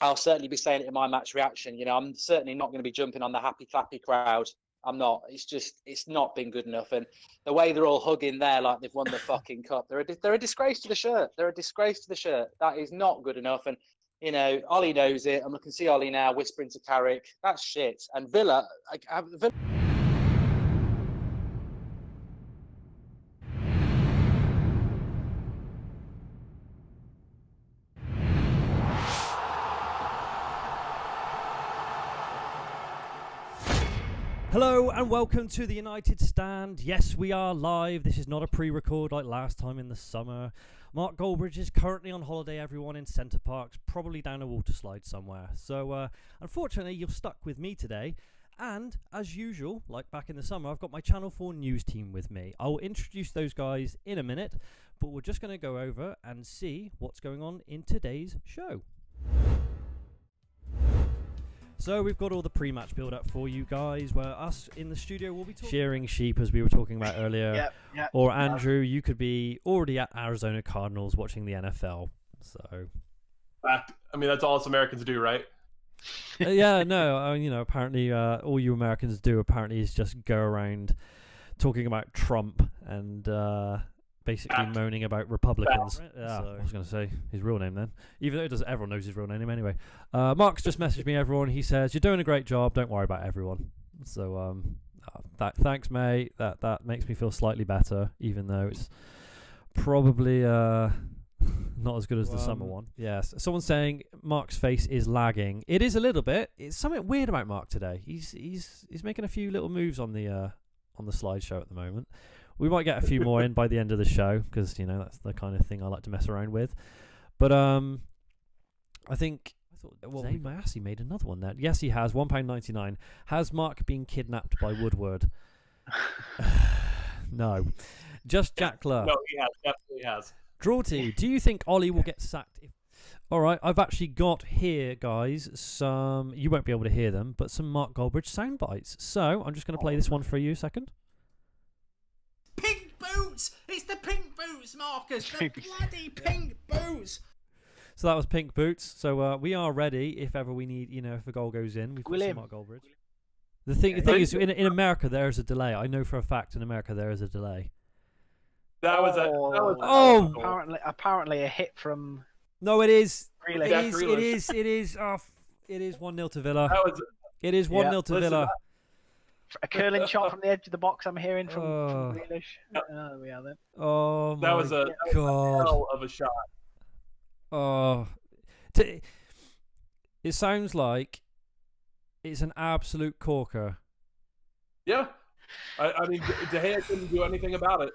I'll certainly be saying it in my match reaction. I'm certainly not going to be jumping on the happy clappy crowd. I'm not. It's not been good enough. And the way they're all hugging there like they've won the fucking cup, they're a disgrace to the shirt. They're a disgrace to the shirt. That is not good enough. And, Ollie knows it. And I can see Ollie now whispering to Carrick. That's shit. And Villa. Hello and welcome to the United Stand. Yes, we are live. This is not a pre-record like last time in the summer. Mark Goldbridge is currently on holiday, everyone, in Centre Parks, probably down a water slide somewhere. So, unfortunately, you're stuck with me today. And, as usual, like back in the summer, I've got my Channel 4 news team with me. I will introduce those guys in a minute, but we're just going to go over and see what's going on in today's show. So we've got all the pre-match build-up for you guys, where us in the studio will be shearing sheep, as we were talking about earlier. Yep. Or Andrew, you could be already at Arizona Cardinals watching the NFL. So, I mean, that's all us Americans do, right? Apparently all you Americans do apparently is just go around talking about Trump and basically moaning about Republicans. So, I was going to say his real name then, even though everyone knows his real name anyway. Mark's just messaged me, everyone. He says, "You're doing a great job. Don't worry about everyone." So thanks, mate. That makes me feel slightly better, even though it's probably not as good as the summer one. Yes. Someone's saying Mark's face is lagging. It is a little bit. It's something weird about Mark today. He's making a few little moves on the slideshow at the moment. We might get a few more in by the end of the show because, that's the kind of thing I like to mess around with. But I thought Zane Massey made another one there. Yes, he has. £1.99. Has Mark been kidnapped by Woodward? No. Just Jack Lur. No, he has. Definitely has. Drawty, do you think Ollie will get sacked? All right, I've actually got here, guys, some... You won't be able to hear them, but some Mark Goldbridge sound bites. So I'm just going to play this one for you a second. Pink boots! It's the pink boots, Marcus! The bloody pink boots! So that was pink boots. So we are ready if ever we need, if a goal goes in. We've got some Mark Goldbridge. The thing is, in America, there is a delay. I know for a fact in America there is a delay. Apparently a hit from... No, it is. Grealish. It is. Oh, it is 1-0 to Villa. It is 1-0 to Villa. A curling shot from the edge of the box, I'm hearing from Grealish. There we are then. Oh, my God. That was a hell of a shot. Oh. It sounds like it's an absolute corker. Yeah. I mean, De Gea couldn't do anything about it.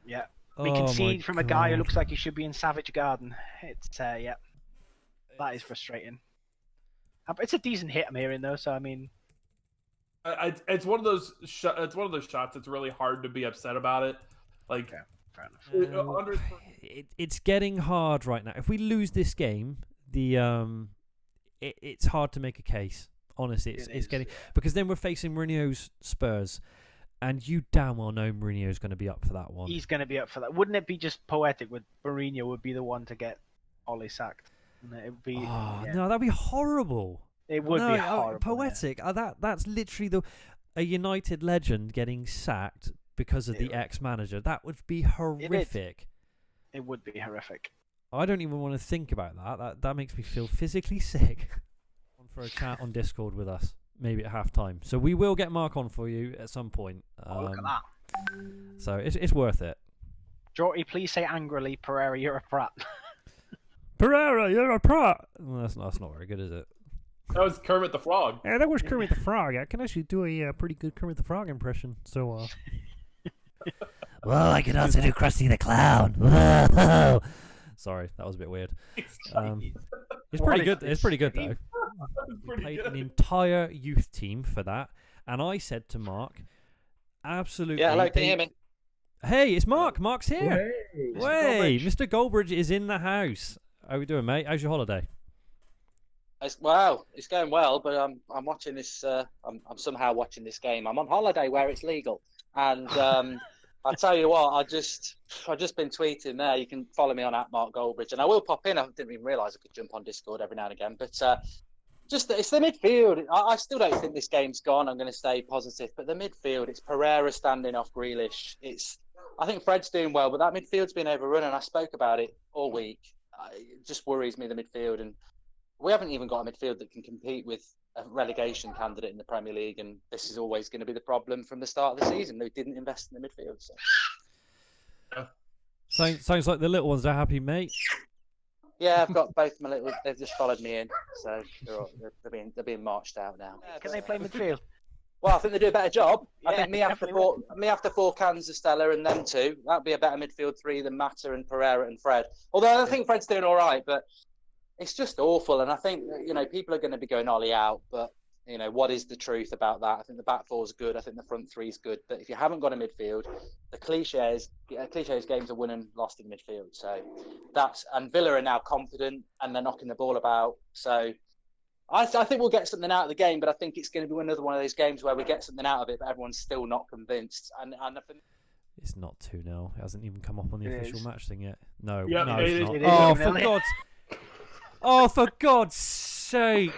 Yeah. We concede from a guy who looks like he should be in Savage Garden. It's, that is frustrating. It's a decent hit I'm hearing, though, so I mean... It's one of those shots. It's really hard to be upset about it. Like, fair enough. It's getting hard right now. If we lose this game, it's hard to make a case. Honestly, it's getting because then we're facing Mourinho's Spurs, and you damn well know Mourinho's going to be up for that one. He's going to be up for that. Wouldn't it be just poetic? Would Mourinho would be the one to get Ollie sacked? It would be. No, that'd be horrible. It would be horrible. Poetic. Yeah. That's literally a United legend getting sacked because of the ex-manager. That would be horrific. It would be horrific. I don't even want to think about that. That makes me feel physically sick. For a chat on Discord with us, maybe at half-time. So we will get Mark on for you at some point. Look at that. So it's worth it. Drawty, please say angrily, Pereira, you're a prat. Pereira, you're a prat. Well, that's not very good, is it? That was Kermit the Frog. Yeah, that was Kermit the Frog. I can actually do a pretty good Kermit the Frog impression. So, well, I can also do Krusty the Clown. Sorry, that was a bit weird. It's pretty good. It's pretty good though. We played an entire youth team for that, and I said to Mark, "Absolutely." Yeah, hello, can you hear me? Hey, it's Mark. Mark's here. Hey, Mr. Goldbridge is in the house. How are we doing, mate? How's your holiday? It's going well, but I'm watching this. I'm somehow watching this game. I'm on holiday where it's legal, and I tell you what, I've just been tweeting there. You can follow me on @MarkGoldbridge, and I will pop in. I didn't even realise I could jump on Discord every now and again. But it's the midfield. I still don't think this game's gone. I'm going to stay positive, but the midfield, it's Pereira standing off Grealish. I think Fred's doing well, but that midfield's been overrun, and I spoke about it all week. It just worries me, the midfield, and we haven't even got a midfield that can compete with a relegation candidate in the Premier League, and this is always going to be the problem from the start of the season. They didn't invest in the midfield. So. Sounds like the little ones are happy, mate. Yeah, I've got both my little. They've just followed me in, so they're being marched out now. Can they play midfield? Well, I think they do a better job. Yeah, I think me after four cans of Stella and them two, that'd be a better midfield three than Mata and Pereira and Fred. Although I think Fred's doing all right, but it's just awful. And I think people are going to be going Ollie out, but what is the truth about that? I think the back four's good. I think the front three's good. But if you haven't got a midfield, the cliches games are won and lost in midfield. So and Villa are now confident and they're knocking the ball about. So I think we'll get something out of the game, but I think it's going to be another one of those games where we get something out of it, but everyone's still not convinced. And it's not 2-0. It hasn't even come up on the official match thing yet. No, yeah, no, it's not. For God's sake!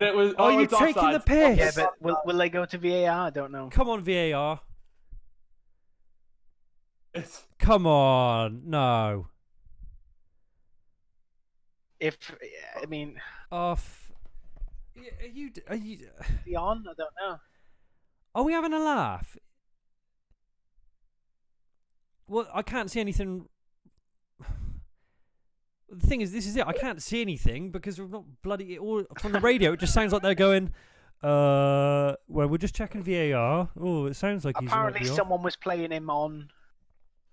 Are you taking offside. the piss? Yeah, but will they go to VAR? I don't know. Come on, VAR. Come on, no. Are you on? I don't know. Are we having a laugh? Well, I can't see anything. The thing is, this is it. I can't see anything because we're not bloody. All from the radio, it just sounds like they're going. Well, we're just checking VAR. Oh, it sounds like apparently someone was playing him on.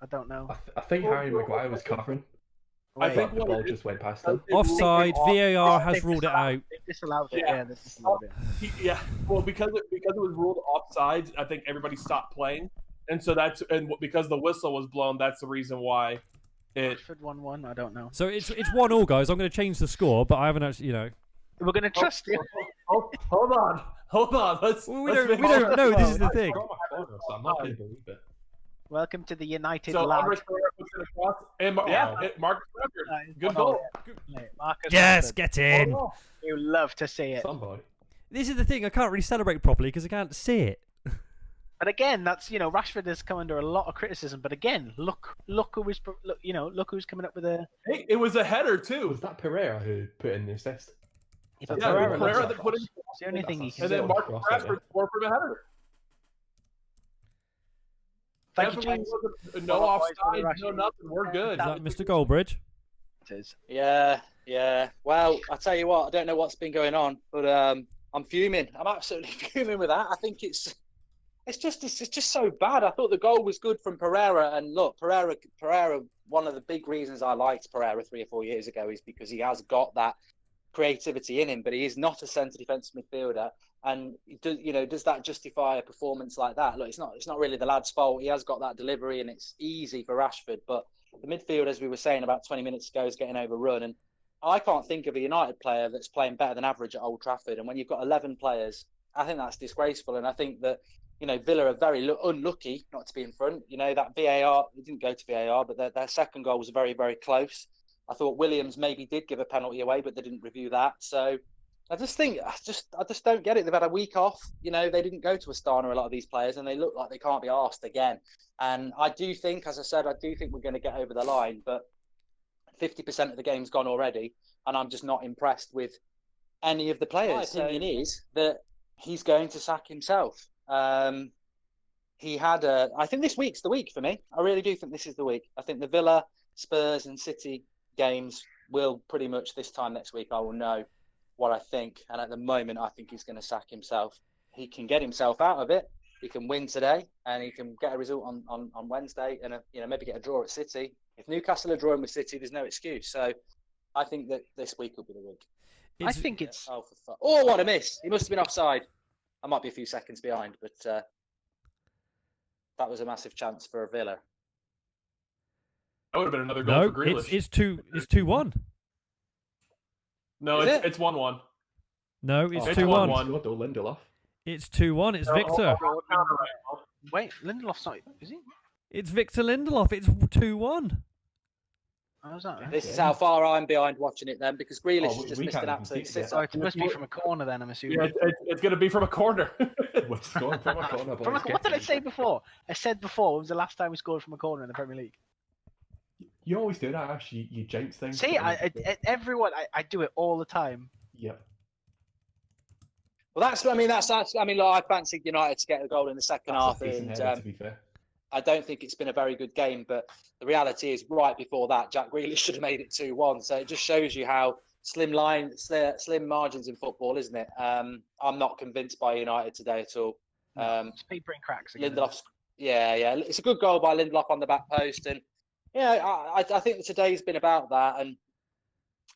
I don't know. I think Harry Maguire was covering. I think the ball just went past him. Offside. VAR has ruled it out. They've disallowed it. Yeah, they've disallowed it. Yeah. Well, because it was ruled offside, I think everybody stopped playing, and so because the whistle was blown, that's the reason why. Rashford 1-1. I don't know. So it's 1-1, guys. I'm going to change the score, but I haven't actually, We're going to trust you. Hold on. We don't know. This is the thing. I'm not going to believe it. Welcome to the United So Lad. Marcus Rashford. Good goal. Marcus Yes, Rashford. get in. You love to see it. Somebody. This is the thing. I can't really celebrate properly because I can't see it. But again, that's Rashford has come under a lot of criticism. But again, look who's coming up with a. Hey, it was a header too. Was that Pereira who put in the assist? Yeah, Pereira that put in. It's the only thing he can And do. then Marcus Rashford scored from a header. Thank you, James. No offside, no nothing. We're good. Is that Mr. Goldbridge? It is. Yeah. Well, I tell you what, I don't know what's been going on, but I'm fuming. I'm absolutely fuming with that. I think it's just so bad. I thought the goal was good from Pereira, and look, Pereira. One of the big reasons I liked Pereira 3 or 4 years ago is because he has got that creativity in him, but he is not a centre defensive midfielder. And does that justify a performance like that? Look, it's not really the lad's fault. He has got that delivery, and it's easy for Rashford. But the midfield, as we were saying about 20 minutes ago, is getting overrun. And I can't think of a United player that's playing better than average at Old Trafford. And when you've got 11 players, I think that's disgraceful. And I think that Villa are very unlucky not to be in front. That VAR, it didn't go to VAR, but their second goal was very, very close. I thought Williams maybe did give a penalty away, but they didn't review that. So I just don't get it. They've had a week off. They didn't go to Astana, a lot of these players, and they look like they can't be arsed again. And I do think, as I said, we're going to get over the line, but 50% of the game's gone already, and I'm just not impressed with any of the players. My opinion is that he's going to sack himself. I think this week's the week for me. I really do think this is the week. I think the Villa, Spurs and City games will pretty much this time next week I will know what I think, and at the moment I think he's going to sack himself. He can get himself out of it. He can win today and he can get a result on Wednesday and maybe get a draw at City. If Newcastle are drawing with City, there's no excuse. So I think that this week will be the week. I think it's oh, what a miss. He must have been offside. I might be a few seconds behind, but that was a massive chance for Villa. That would have been another goal for Grealish. It's 2-1. No, it's 1-1. No, it's 2-1. 1-1. Lindelof. It's 2-1. It's Victor. Wait, Lindelof's not. Is he? It's Victor Lindelof. It's 2-1. Oh, is that right? This is how far I'm behind watching it then, because Grealish has just we missed can't an even absolute see it yet. So sitter. it must be from a corner then, I'm assuming. Yeah, it's going to be from a corner. We're scoring from a corner, boys. What did I say before? I said before, when was the last time we scored from a corner in the Premier League? You always do that, Ash. You jinx things. See, I do it all the time. Yep. Well, I fancied United to get a goal in the second half, That's a decent and header, to be fair. I don't think it's been a very good game. But the reality is, right before that, Jack Grealish should have made it 2-1. So it just shows you how slim margins in football, isn't it? I'm not convinced by United today at all. It's paper and cracks again. Lindelof's, yeah, it's a good goal by Lindelof on the back post, and I think that today's been about that, and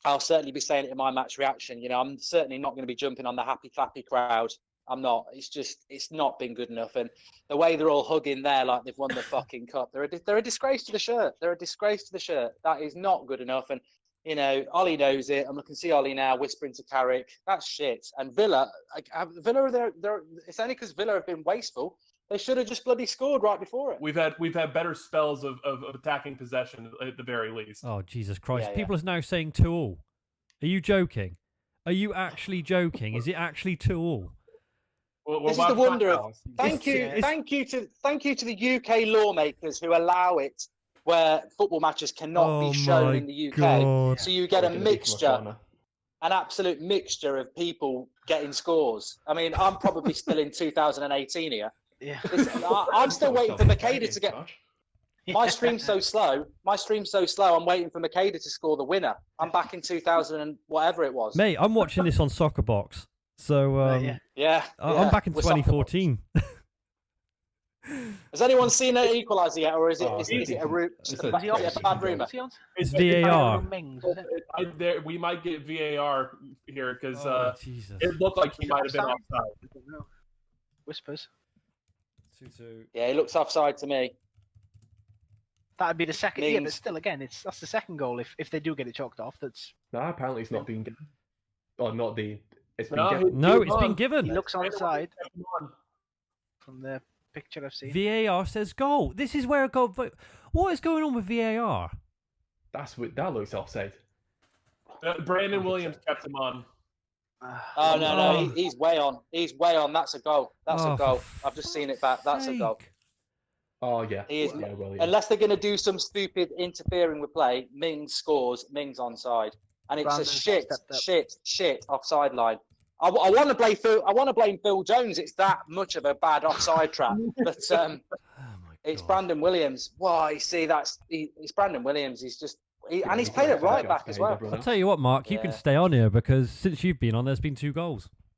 I'll certainly be saying it in my match reaction. I'm certainly not going to be jumping on the happy clappy crowd. I'm not. It's not been good enough, and the way they're all hugging there like they've won the fucking cup, they're a disgrace to the shirt. They're a disgrace to the shirt. That is not good enough, and Ollie knows it. I'm looking to see Ollie now whispering to Carrick. That's shit. And Villa, it's only because Villa have been wasteful. They should have just bloody scored right before it. We've had better spells of attacking possession at the very least. Oh, Jesus Christ. Yeah, People are now saying 2-2. Are you joking? Are you actually joking? Is it actually 2-2? This is the wonder of thank you to the UK lawmakers who allow it where football matches cannot be shown in the UK. God. So you get a mixture, an absolute mixture of people getting scores. I mean, I'm probably still in 2018 here. Yeah. I'm still waiting for Makeda to get. My stream's so slow. I'm waiting for Makeda to score the winner. I'm back in 2000 and whatever it was. Mate, I'm watching this on Soccer Box. So I'm back in 2014. Has anyone seen an equaliser yet, or is it a bad rumour? It's VAR. We might get VAR here because Jesus. it looked like he might have been offside. Whispers. 2-2. Yeah, he looks offside to me. That'd be the second. Yeah, but still, again, that's the second goal. If they do get it chalked off, that's. No, apparently it's not being given. Or not the. It's been No, given. No, it's been given. He looks onside from the picture I've seen. VAR says goal. This is where a goal. What is going on with VAR? That looks offside. Brandon Williams kept him on. Oh no, he's way on. He's way on. That's a goal. That's a goal. I've just seen it back. That's a goal. Oh yeah. He is. Yeah, well, Unless they're going to do some stupid interfering with play, Mings scores. Mings onside, and it's a shit offside line. I want to blame Phil Jones. It's that much of a bad offside trap. But it's Brandon Williams. Why? See, it's Brandon Williams. He's just. And he's played at right back as well. I'll tell you what, Mark, you can stay on here because since you've been on, there's been 2 goals.